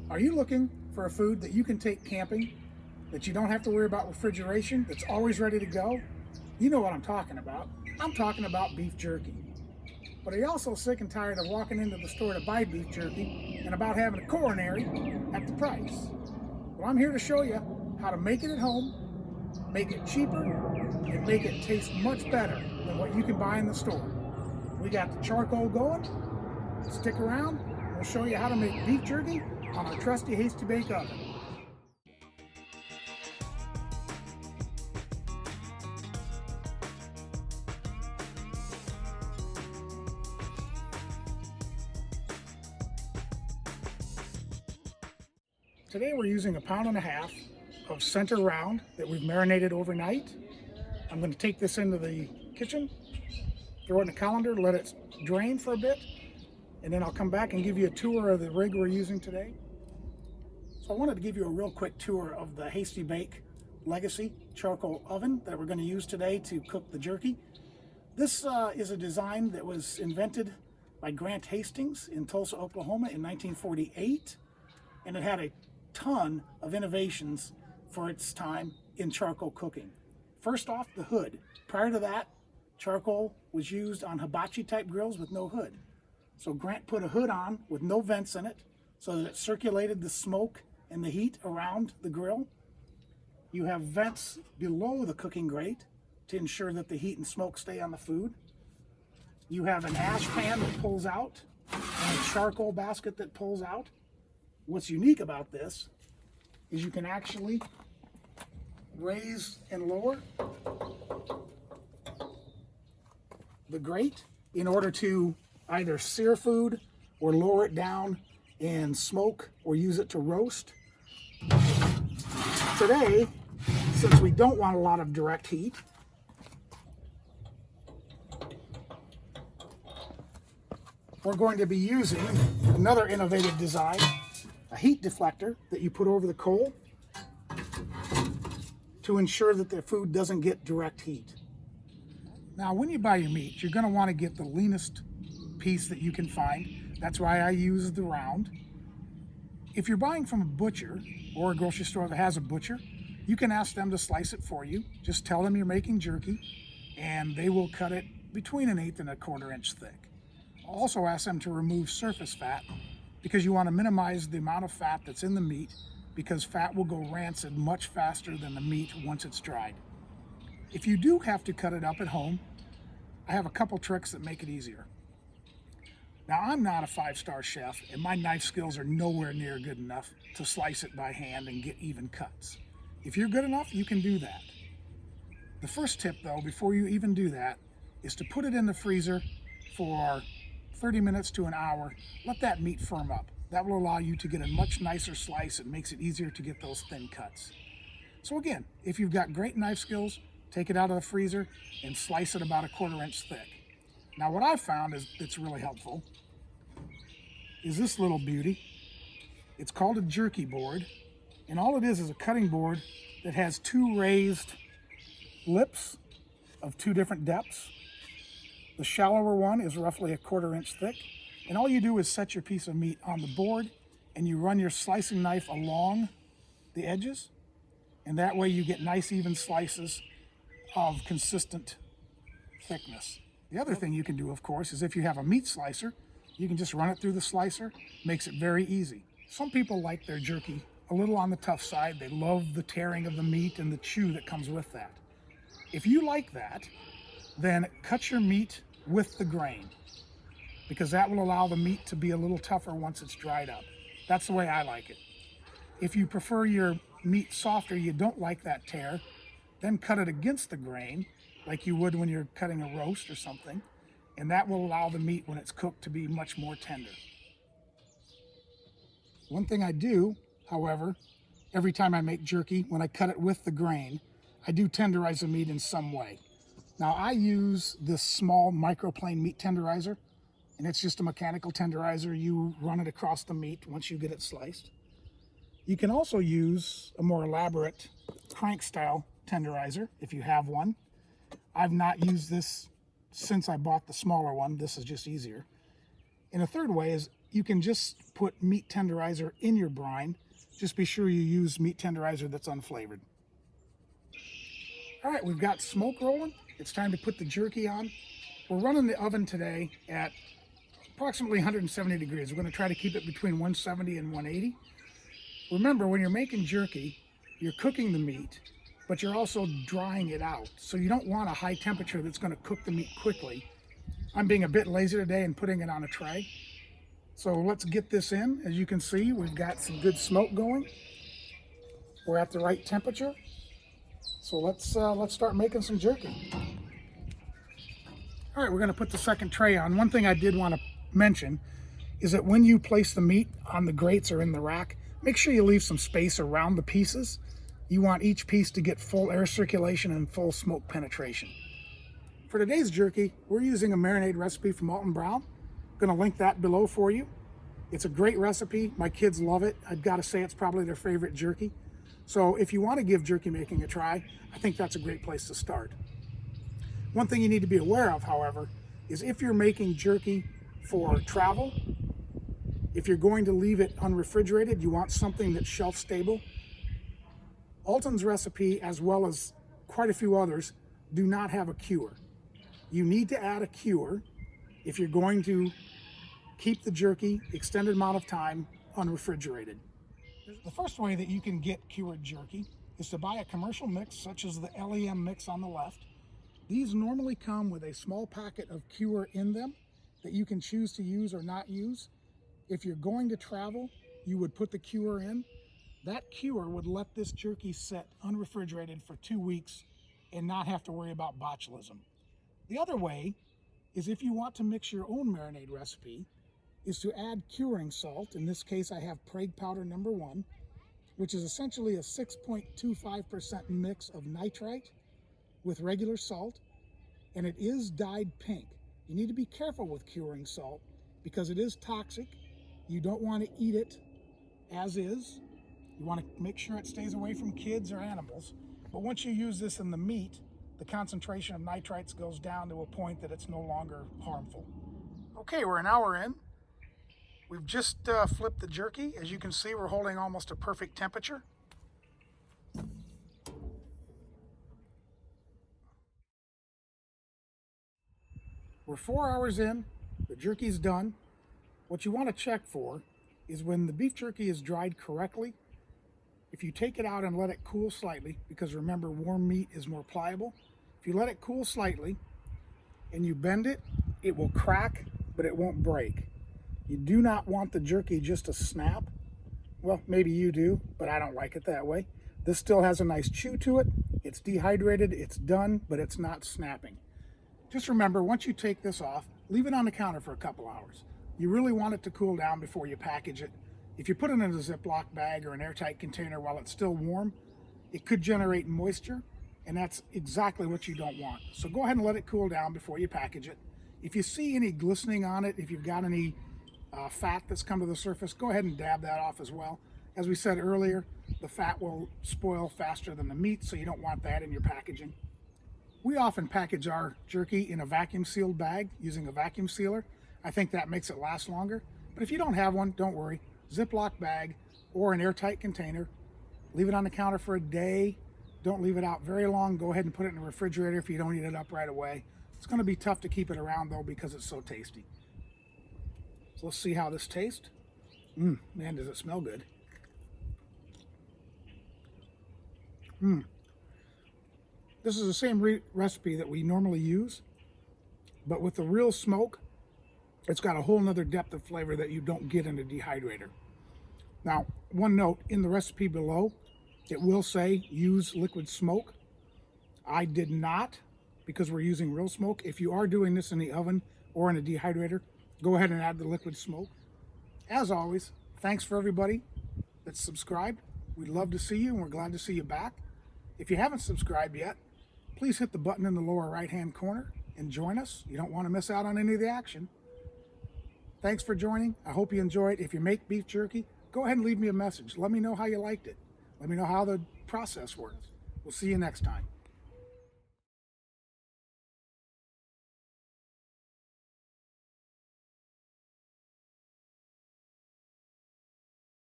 Are you looking for a food that you can take camping, that you don't have to worry about refrigeration, that's always ready to go? You know what I'm talking about. I'm talking about beef jerky. But are you also sick and tired of walking into the store to buy beef jerky and about having a coronary at the price? Well, I'm here to show you how to make it at home, make it cheaper, and make it taste much better than what you can buy in the store. We got the charcoal going. Stick around, we'll show you how to make beef jerky on our trusty Hasty Bake Oven. Today we're using 1.5 pounds of center round that we've marinated overnight. I'm going to take this into the kitchen, throw it in a colander, let it drain for a bit, and then I'll come back and give you a tour of the rig we're using today. So I wanted to give you a real quick tour of the Hasty Bake Legacy charcoal oven that we're going to use today to cook the jerky. This is a design that was invented by Grant Hastings in Tulsa, Oklahoma in 1948, and it had a ton of innovations for its time in charcoal cooking. First off, the hood. Prior to that, charcoal was used on hibachi type grills with no hood. So Grant put a hood on with no vents in it so that it circulated the smoke and the heat around the grill. You have vents below the cooking grate to ensure that the heat and smoke stay on the food. You have an ash pan that pulls out and a charcoal basket that pulls out. What's unique about this is you can actually raise and lower the grate in order to either sear food or lower it down and smoke or use it to roast. Today, since we don't want a lot of direct heat, we're going to be using another innovative design, a heat deflector that you put over the coal to ensure that the food doesn't get direct heat. Now, when you buy your meat, you're going to want to get the leanest piece that you can find. That's why I use the round. If you're buying from a butcher or a grocery store that has a butcher, you can ask them to slice it for you. Just tell them you're making jerky, and they will cut it between 1/8 and 1/4 inch thick. Also ask them to remove surface fat because you want to minimize the amount of fat that's in the meat, because fat will go rancid much faster than the meat once it's dried. If you do have to cut it up at home, I have a couple tricks that make it easier. Now, I'm not a 5-star chef, and my knife skills are nowhere near good enough to slice it by hand and get even cuts. If you're good enough, you can do that. The first tip, though, before you even do that, is to put it in the freezer for 30 minutes to an hour. Let that meat firm up. That will allow you to get a much nicer slice. It makes it easier to get those thin cuts. So again, if you've got great knife skills, take it out of the freezer and slice it about 1/4 inch thick. Now, what I've found is that's really helpful is this little beauty. It's called a jerky board, and all it is a cutting board that has 2 raised lips of 2 different depths. The shallower one is roughly 1/4 inch thick, and all you do is set your piece of meat on the board and you run your slicing knife along the edges, and that way you get nice even slices of consistent thickness. The other thing you can do, of course, is if you have a meat slicer, you can just run it through the slicer. Makes it very easy. Some people like their jerky a little on the tough side. They love the tearing of the meat and the chew that comes with that. If you like that, then cut your meat with the grain, because that will allow the meat to be a little tougher once it's dried up. That's the way I like it. If you prefer your meat softer, you don't like that tear, then cut it against the grain like you would when you're cutting a roast or something, and that will allow the meat when it's cooked to be much more tender. One thing I do, however, every time I make jerky, when I cut it with the grain, I do tenderize the meat in some way. Now, I use this small microplane meat tenderizer, and it's just a mechanical tenderizer. You run it across the meat once you get it sliced. You can also use a more elaborate crank style tenderizer if you have one. I've not used this since I bought the smaller one. This is just easier. And a third way is you can just put meat tenderizer in your brine. Just be sure you use meat tenderizer that's unflavored. All right, we've got smoke rolling. It's time to put the jerky on. We're running the oven today at approximately 170 degrees. We're going to try to keep it between 170 and 180. Remember, when you're making jerky, you're cooking the meat, but you're also drying it out. So you don't want a high temperature that's going to cook the meat quickly. I'm being a bit lazy today and putting it on a tray. So let's get this in. As you can see, we've got some good smoke going. We're at the right temperature. So let's start making some jerky. All right, we're going to put the second tray on. One thing I did want to mention is that when you place the meat on the grates or in the rack, make sure you leave some space around the pieces. You want each piece to get full air circulation and full smoke penetration. For today's jerky, we're using a marinade recipe from Alton Brown. I'm going to link that below for you. It's a great recipe. My kids love it. I've got to say it's probably their favorite jerky. So if you want to give jerky making a try, I think that's a great place to start. One thing you need to be aware of, however, is if you're making jerky for travel, if you're going to leave it unrefrigerated, you want something that's shelf stable. Alton's recipe, as well as quite a few others, do not have a cure. You need to add a cure if you're going to keep the jerky extended amount of time unrefrigerated. The first way that you can get cured jerky is to buy a commercial mix such as the LEM mix on the left. These normally come with a small packet of cure in them that you can choose to use or not use. If you're going to travel, you would put the cure in. That cure would let this jerky sit unrefrigerated for 2 weeks and not have to worry about botulism. The other way is if you want to mix your own marinade recipe, is to add curing salt. In this case, I have Prague powder number 1, which is essentially a 6.25% mix of nitrite with regular salt, and it is dyed pink. You need to be careful with curing salt because it is toxic. You don't want to eat it as is. You want to make sure it stays away from kids or animals. But once you use this in the meat, the concentration of nitrites goes down to a point that it's no longer harmful. Okay, we're an hour in. We've just flipped the jerky. As you can see, we're holding almost a perfect temperature. We're 4 hours in, the jerky's done. What you want to check for is when the beef jerky is dried correctly, if you take it out and let it cool slightly, because remember, warm meat is more pliable. If you let it cool slightly and you bend it, it will crack, but it won't break. You do not want the jerky just to snap. Well, maybe you do, but I don't like it that way. This still has a nice chew to it. It's dehydrated, it's done, but it's not snapping. Just remember, once you take this off, leave it on the counter for a couple hours. You really want it to cool down before you package it. If you put it in a Ziploc bag or an airtight container while it's still warm, it could generate moisture, and that's exactly what you don't want. So go ahead and let it cool down before you package it. If you see any glistening on it, if you've got any fat that's come to the surface, go ahead and dab that off as well. As we said earlier, the fat will spoil faster than the meat, so you don't want that in your packaging. We often package our jerky in a vacuum sealed bag using a vacuum sealer. I think that makes it last longer. But if you don't have one, don't worry. Ziploc bag or an airtight container. Leave it on the counter for a day. Don't leave it out very long. Go ahead and put it in the refrigerator if you don't eat it up right away. It's going to be tough to keep it around though because it's so tasty. So let's see how this tastes. Man, does it smell good. This is the same recipe that we normally use, but with the real smoke, it's got a whole nother depth of flavor that you don't get in a dehydrator. Now, one note, in the recipe below, it will say use liquid smoke. I did not, because we're using real smoke. If you are doing this in the oven or in a dehydrator, go ahead and add the liquid smoke. As always, thanks for everybody that's subscribed. We'd love to see you, and we're glad to see you back. If you haven't subscribed yet, please hit the button in the lower right-hand corner and join us. You don't want to miss out on any of the action. Thanks for joining. I hope you enjoyed. If you make beef jerky, go ahead and leave me a message. Let me know how you liked it. Let me know how the process works. We'll see you next time.